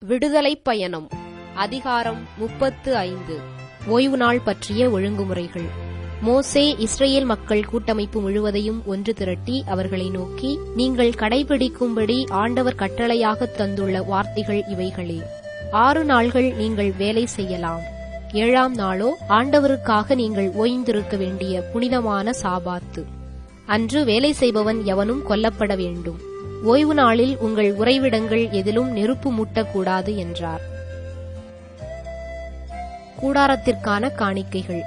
விடுதலைப் பயணம் அதிகாரம் 35 ஓய்வு நாள் பற்றிய ஒழுங்குமுறைகள். மோசே இஸ்ரயேல் மக்கள் கூட்டமைப்பு முழுவதையும் ஒன்று திரட்டி அவர்களை நோக்கி, நீங்கள் கடைபிடிக்கும்படி ஆண்டவர் கட்டளையாக தந்துள்ள வார்த்தைகள் இவைகளே. 6 நாள்கள் நீங்கள் வேலை செய்யலாம். 7ஆம் நாளோ ஆண்டவருக்காக நீங்கள் ஓய்ந்திருக்க வேண்டிய புனிதமான சாபாத்து. அன்று வேலை செய்பவன் எவனும் கொல்லப்பட வேண்டும். ஓய்வு நாளில் உங்கள் உறைவிடங்கள் எதிலும் நெருப்பு மூட்டக்கூடாது என்றார். கூடாரத்திற்கான காணிக்கைகள்.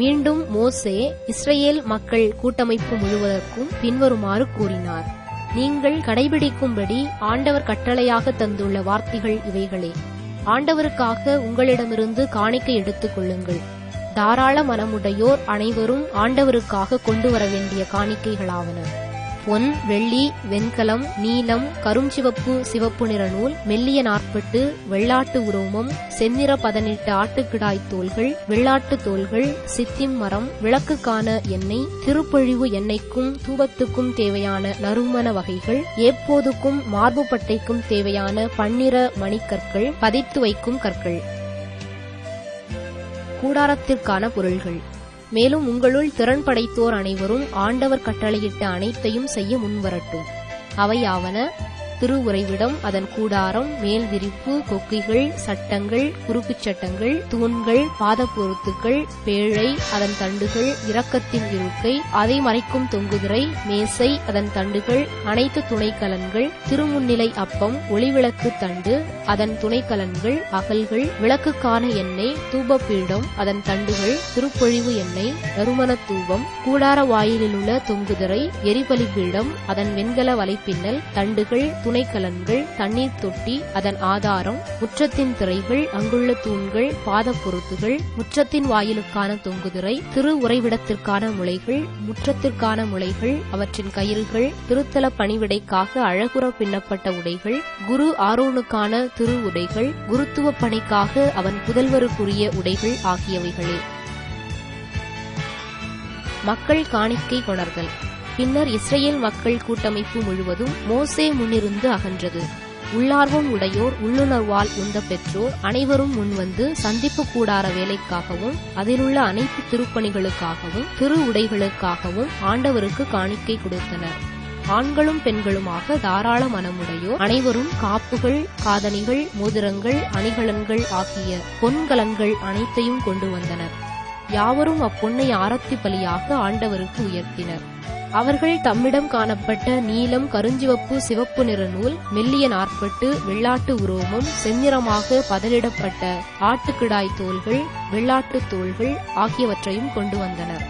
மீண்டும் மோசே இஸ்ரயேல் மக்கள் கூட்டமைப்பு முழுவதற்கும் பின்வருமாறு கூறினார். நீங்கள் கடைபிடிக்கும்படி ஆண்டவர் கட்டளையாக தந்துள்ள வார்த்தைகள் இவைகளே. ஆண்டவருக்காக உங்களிடமிருந்து காணிக்கை எடுத்துக் கொள்ளுங்கள். தாராள மனமுடையோர் அனைவரும் ஆண்டவருக்காக கொண்டு வர வேண்டிய காணிக்கைகளாவன: பொன், வெள்ளி, வெண்கலம், நீலம், கருஞ்சிவப்பு, சிவப்பு நிற நூல், மெல்லிய நார்ப்பட்டு, வெள்ளாட்டு உரோமம், செந்நிற பதனிட்ட ஆட்டுக்கிடாய் தோல்கள், வெள்ளாட்டு தோல்கள், சித்திம் மரம், விளக்குக்கான எண்ணெய், திருப்பொழிவு எண்ணெய்க்கும் தூபத்துக்கும் தேவையான நறுமண வகைகள், ஏப்போதுக்கும் மார்பு பட்டைக்கும் தேவையான பன்னிற மணிக்கற்கள், பதித்து வைக்கும் கற்கள். கூடாரத்திற்கான பொருள்கள். மேலும் உங்களுள் திறன் படைத்தோர் அனைவரும் ஆண்டவர் கட்டளையிட்ட அனைத்தையும் செய்ய முன்வரட்டும். அவையாவன: திருவுறைவிடம், அதன் கூடாரம், மேல் விரிப்பு, கொக்கிகள், சட்டங்கள், குறுக்குச் சட்டங்கள், தூண்கள், பாதப்பொருத்துக்கள், பேழை, அதன் தண்டுகள், இரக்கத்தின் இருக்கை, அதை மறைக்கும் தொங்குதிரை, மேசை, அதன் தண்டுகள், அனைத்து துணைக்கலன்கள், திருமுன்னிலை அப்பம், ஒளிவிளக்கு தண்டு, அதன் துணைக்கலன்கள், அகல்கள், விளக்குக்கான எண்ணெய், தூபபீடம், அதன் தண்டுகள், திருப்பொழிவு எண்ணெய், நறுமண தூபம், கூடார வாயிலிலுள்ள தொங்குதிரை, எரிபலி பீடம், அதன் வெண்கல வலைப்பின்னல், தண்டுகள், துணைக்கலன்கள், தண்ணீர் தொட்டி, அதன் ஆதாரம், முற்றத்தின் திரைகள், அங்குள்ள தூண்கள், பாத பொருத்துகள், முற்றத்தின் வாயிலுக்கான தொங்குதிரை, திரு உறைவிடத்திற்கான முளைகள், முற்றத்திற்கான முளைகள், அவற்றின் கயிறுகள், திருத்தல பணிவிடைக்காக அழகுற பின்னப்பட்ட உடைகள், குரு ஆரோனுக்கான திரு உடைகள், குருத்துவ பணிக்காக அவன் புதல்வருக்குரிய உடைகள் ஆகியவைகளே. மக்கள் காணிக்கை கொணர்தல். பின்னர் இஸ்ரயேல் மக்கள் கூட்டமைப்பு முழுவதும் மோசே முன்னிருந்து அகன்றது. உள்ளார்வம் உடையோர், உள்ளுணர்வால் உந்த பெற்றோர் அனைவரும் முன்வந்து சந்திப்பு கூடார வேலைக்காகவும் அதிலுள்ள அனைத்து திருப்பணிகளுக்காகவும் திரு உடைகளுக்காகவும் ஆண்டவருக்கு காணிக்கை கொடுத்தனர். ஆண்களும் பெண்களுமாக தாராள மனமுடையோர் அனைவரும் காப்புகள், காதணிகள், மோதிரங்கள், அணிகலன்கள் ஆகிய பொன்கலன்கள் அனைத்தையும் கொண்டு வந்தனர். யாவரும் அப்பொன்னை ஆரத்தி பலியாக ஆண்டவருக்கு உயர்த்தினர். அவர்கள் தம்மிடம் காணப்பட்ட நீலம், கருஞ்சிவப்பு, சிவப்பு நிற நூல், மெல்லிய நார்ப்பட்டு, வெள்ளாட்டு உரோமம், செந்நிறமாக பதனிடப்பட்ட ஆட்டுக்கிடாய் தோல்கள், வெள்ளாட்டு தோல்கள் ஆகியவற்றையும் கொண்டு வந்தனர்.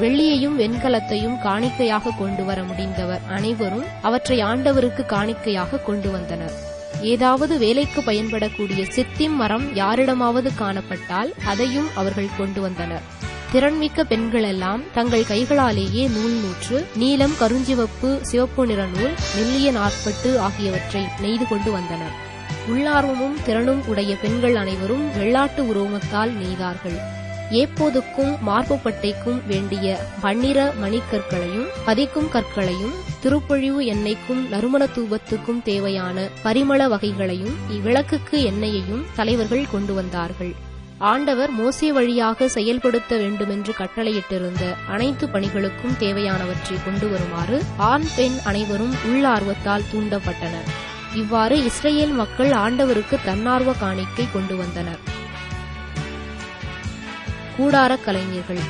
வெள்ளியையும் வெண்கலத்தையும் காணிக்கையாக கொண்டு வர முடிந்தவர் அனைவரும் அவற்றை ஆண்டவருக்கு காணிக்கையாக கொண்டு வந்தனர். ஏதாவது வேலைக்கு பயன்படக்கூடிய சித்திம் மரம் யாரிடமாவது காணப்பட்டால் அதையும் அவர்கள் கொண்டு வந்தனர். திறன்மிக்க பெண்களெல்லாம் தங்கள் கைகளாலேயே நூல் நூற்று, நீலம், கருஞ்சிவப்பு, சிவப்பு நிற நூல், மெல்லிய நார்ப்பட்டு ஆகியவற்றை நெய்து கொண்டு வந்தனர். உள்ளார்வமும் திறனும் உடைய பெண்கள் அனைவரும் வெள்ளாட்டு உரோமத்தால் நெய்தார்கள். ஏப்போதுக்கும் மார்பு பட்டைக்கும் வேண்டிய பன்னிற மணிக்கற்களையும் பதிக்கும் கற்களையும், திருப்பொழிவு எண்ணெய்க்கும் நறுமண தூபத்துக்கும் தேவையான பரிமள வகைகளையும், இவ்விளக்குக்கு எண்ணெயையும் தலைவர்கள் கொண்டு வந்தார்கள். ஆண்டவர் மோசே வழியாக செயல்படுத்த வேண்டுமென்று கட்டளையிட்டிருந்த அனைத்து பணிகளுக்கும் தேவையானவற்றை கொண்டு வருமாறு ஆண் பெண் அனைவரும் உள்ளார்வத்தால் தூண்டப்பட்டனர். இவ்வாறு இஸ்ரயேல் மக்கள் ஆண்டவருக்கு தன்னார்வ காணிக்கை கொண்டு வந்தனர். கூடார கலைஞர்கள்.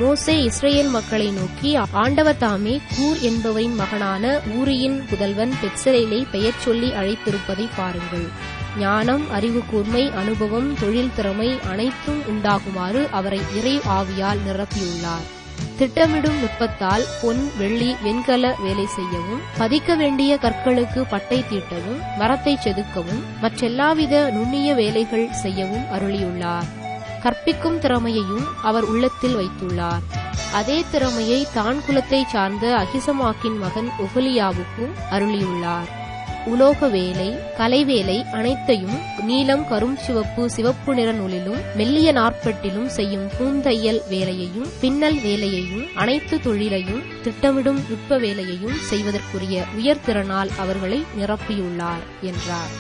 மோசே இஸ்ரயேல் மக்களை நோக்கி, ஆண்டவர் தாமே கூர் என்பவரின் மகனான ஊரியின் புதல்வன் பெத்சலேலை பெயர் சொல்லி அழைத்திருப்பதை பாருங்கள். ஞானம், அறிவு கூர்மை, அனுபவம், தொழில் திறமை அனைத்தும் உண்டாகுமாறு அவரை இறை ஆவியால் நிரப்பியுள்ளார். திட்டமிடும் நுட்பத்தால் பொன், வெள்ளி, வெண்கல வேலை செய்யவும், பதிக்க வேண்டிய கற்களுக்கு பட்டை தீட்டவும், மரத்தை செதுக்கவும், மற்றெல்லாவித நுண்ணிய வேலைகள் செய்யவும் அருளியுள்ளார். கற்பிக்கும் திறமையையும் அவர் உள்ளத்தில் வைத்துள்ளார். அதே திறமையை தான் குலத்தைச் சார்ந்த அகிசமாக்கின் மகன் ஒகலியாவுக்கும் அருளியுள்ளார். உலோக வேலை, கலைவேலை அனைத்தையும் நீலம், கருஞ்சிவப்பு, சிவப்பு நிற நூலிலும் மெல்லிய நார்ப்பட்டிலும் செய்யும் பூந்தையல் வேலையையும், பின்னல் வேலையையும், அனைத்து தொழிலையும், திட்டமிடும் நுட்ப வேலையையும் செய்வதற்குரிய உயர்திறனால் அவர்களை நிரப்பியுள்ளார் என்றார்.